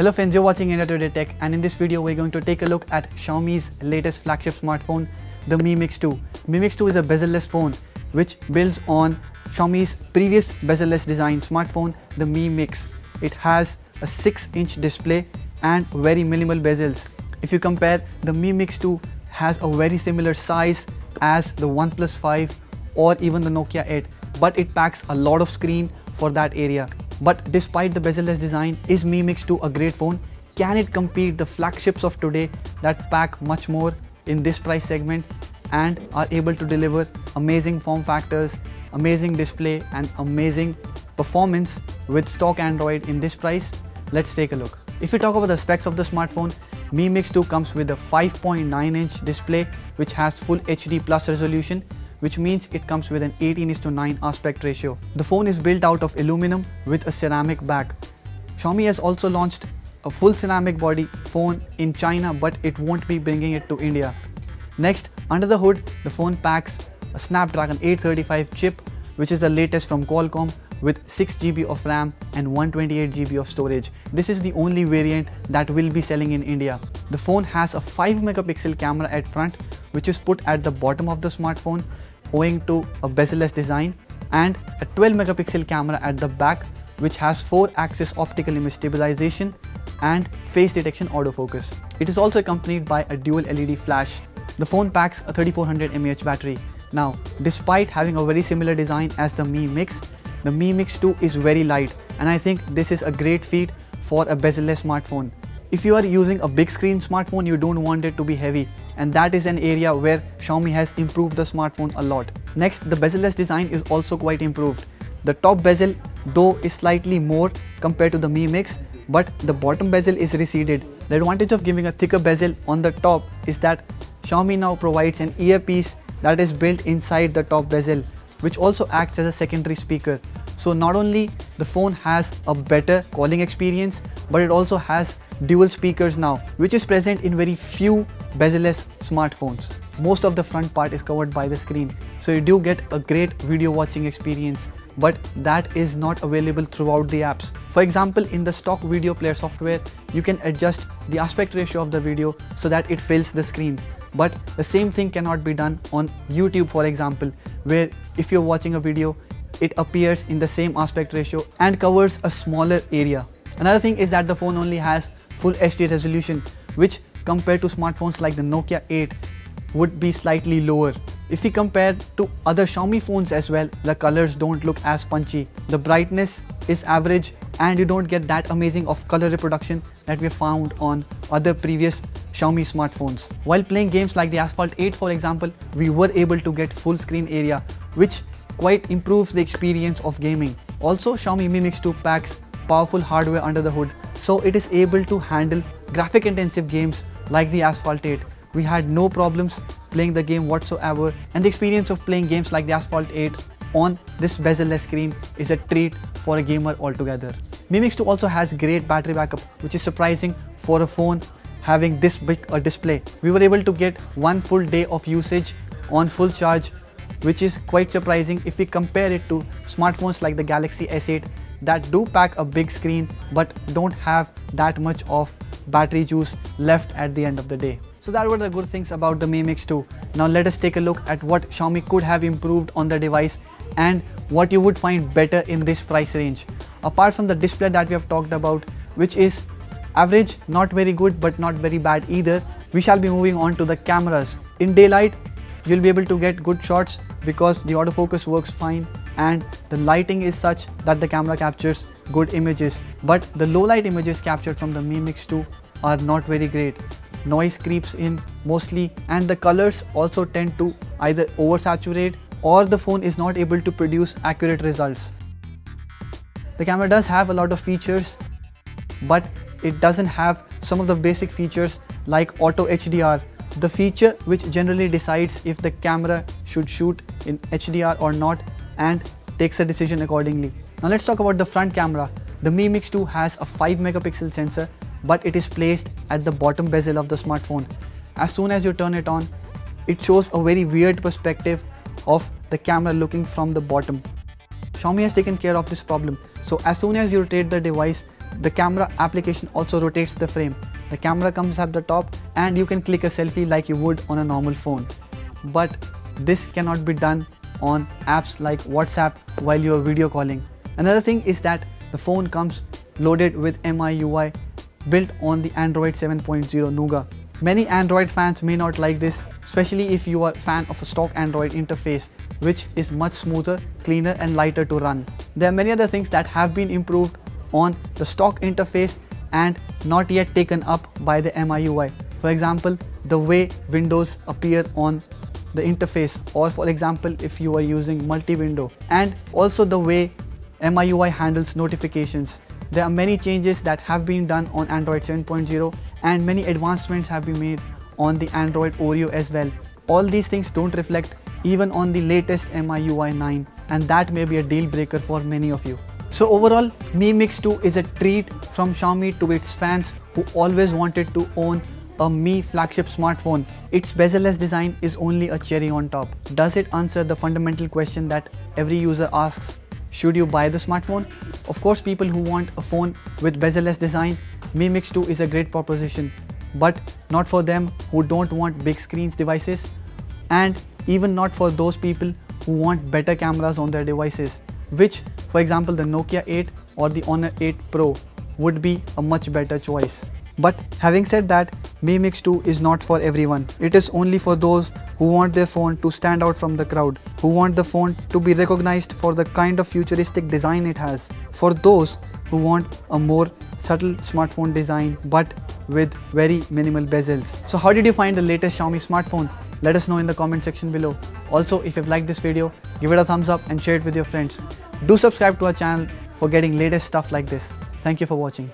Hello friends, you're watching India Today Tech, and in this video we're going to take a look at Xiaomi's latest flagship smartphone, the Mi Mix 2. Mi Mix 2 is a bezel-less phone which builds on Xiaomi's previous bezel-less design smartphone, the Mi Mix. It has a 6-inch display and very minimal bezels. If you compare, the Mi Mix 2 has a very similar size as the OnePlus 5 or even the Nokia 8, but it packs a lot of screen for that area. But despite the bezel-less design, is Mi Mix 2 a great phone? Can it compete the flagships of today that pack much more in this price segment and are able to deliver amazing form factors, amazing display and amazing performance with stock Android in this price? Let's take a look. If we talk about the specs of the smartphone, Mi Mix 2 comes with a 5.9-inch display which has full HD plus resolution, which means it comes with an 18:9 aspect ratio. The phone is built out of aluminum with a ceramic back. Xiaomi has also launched a full ceramic body phone in China, but it won't be bringing it to India. Next, under the hood, the phone packs a Snapdragon 835 chip, which is the latest from Qualcomm, with 6 GB of RAM and 128 GB of storage. This is the only variant that will be selling in India. The phone has a 5-megapixel camera at front, which is put at the bottom of the smartphone owing to a bezel-less design, and a 12-megapixel camera at the back, which has 4-axis optical image stabilization and face detection autofocus. It is also accompanied by a dual LED flash. The phone packs a 3400 mAh battery. Now, despite having a very similar design as the Mi Mix, the Mi Mix 2 is very light, and I think this is a great feat for a bezel-less smartphone. If you are using a big screen smartphone, you don't want it to be heavy, and that is an area where Xiaomi has improved the smartphone a lot. Next, the bezel-less design is also quite improved. The top bezel though is slightly more compared to the Mi Mix, but the bottom bezel is receded. The advantage of giving a thicker bezel on the top is that Xiaomi now provides an earpiece that is built inside the top bezel, which also acts as a secondary speaker. So not only the phone has a better calling experience, but it also has dual speakers now, which is present in very few bezel-less smartphones. Most of the front part is covered by the screen, so you do get a great video watching experience, but that is not available throughout the apps. For example, in the stock video player software, you can adjust the aspect ratio of the video so that it fills the screen. But the same thing cannot be done on YouTube, for example, where if you're watching a video, it appears in the same aspect ratio and covers a smaller area. Another thing is that the phone only has full HD resolution, which compared to smartphones like the Nokia 8 would be slightly lower. If we compare to other Xiaomi phones as well, the colors don't look as punchy. The brightness is average and you don't get that amazing of color reproduction that we found on other previous Xiaomi smartphones. While playing games like the Asphalt 8, for example, we were able to get full screen area, which quite improves the experience of gaming. Also, Xiaomi Mi Mix 2 packs powerful hardware under the hood, so it is able to handle graphic intensive games like the Asphalt 8. We had no problems playing the game whatsoever, and the experience of playing games like the Asphalt 8 on this bezel-less screen is a treat for a gamer altogether. Mi Mix 2 also has great battery backup, which is surprising for a phone having this big a display. We were able to get 1 full day of usage on full charge, which is quite surprising if we compare it to smartphones like the Galaxy S8 that do pack a big screen but don't have that much of battery juice left at the end of the day. So that were the good things about the Mi Mix 2. Now let us take a look at what Xiaomi could have improved on the device and what you would find better in this price range. Apart from the display that we have talked about, which is average, not very good but not very bad either, we shall be moving on to the cameras. In daylight, you'll be able to get good shots because the autofocus works fine and the lighting is such that the camera captures good images, but the low light images captured from the Mi Mix 2 are not very great. Noise creeps in mostly, and the colors also tend to either oversaturate or the phone is not able to produce accurate results. The camera does have a lot of features, but it doesn't have some of the basic features like auto HDR, the feature which generally decides if the camera should shoot in HDR or not and takes a decision accordingly. Now let's talk about the front camera. The Mi Mix 2 has a 5-megapixel sensor, but it is placed at the bottom bezel of the smartphone. As soon as you turn it on, it shows a very weird perspective of the camera looking from the bottom. Xiaomi has taken care of this problem. So as soon as you rotate the device, the camera application also rotates the frame. The camera comes at the top and you can click a selfie like you would on a normal phone. But this cannot be done on apps like WhatsApp while you are video calling. Another thing is that the phone comes loaded with MIUI built on the Android 7.0 Nougat. Many Android fans may not like this, especially if you are a fan of a stock Android interface, which is much smoother, cleaner and lighter to run. There are many other things that have been improved on the stock interface and not yet taken up by the MIUI. For example, the way windows appear on the interface, or for example if you are using multi-window, and also the way MIUI handles notifications. There are many changes that have been done on Android 7.0 and many advancements have been made on the Android Oreo as well. All these things don't reflect even on the latest MIUI 9, and that may be a deal breaker for many of you. So overall, Mi Mix 2 is a treat from Xiaomi to its fans who always wanted to own a Mi flagship smartphone. Its bezel-less design is only a cherry on top. Does it answer the fundamental question that every user asks? Should you buy the smartphone? Of course, people who want a phone with bezel-less design, Mi Mix 2 is a great proposition, but not for them who don't want big screens devices, and even not for those people who want better cameras on their devices, which, for example, the Nokia 8 or the Honor 8 Pro would be a much better choice. But having said that, Mi Mix 2 is not for everyone. It is only for those who want their phone to stand out from the crowd, who want the phone to be recognized for the kind of futuristic design it has, for those who want a more subtle smartphone design but with very minimal bezels. So how did you find the latest Xiaomi smartphone? Let us know in the comment section below. Also, if you've liked this video, give it a thumbs up and share it with your friends. Do subscribe to our channel for getting latest stuff like this. Thank you for watching.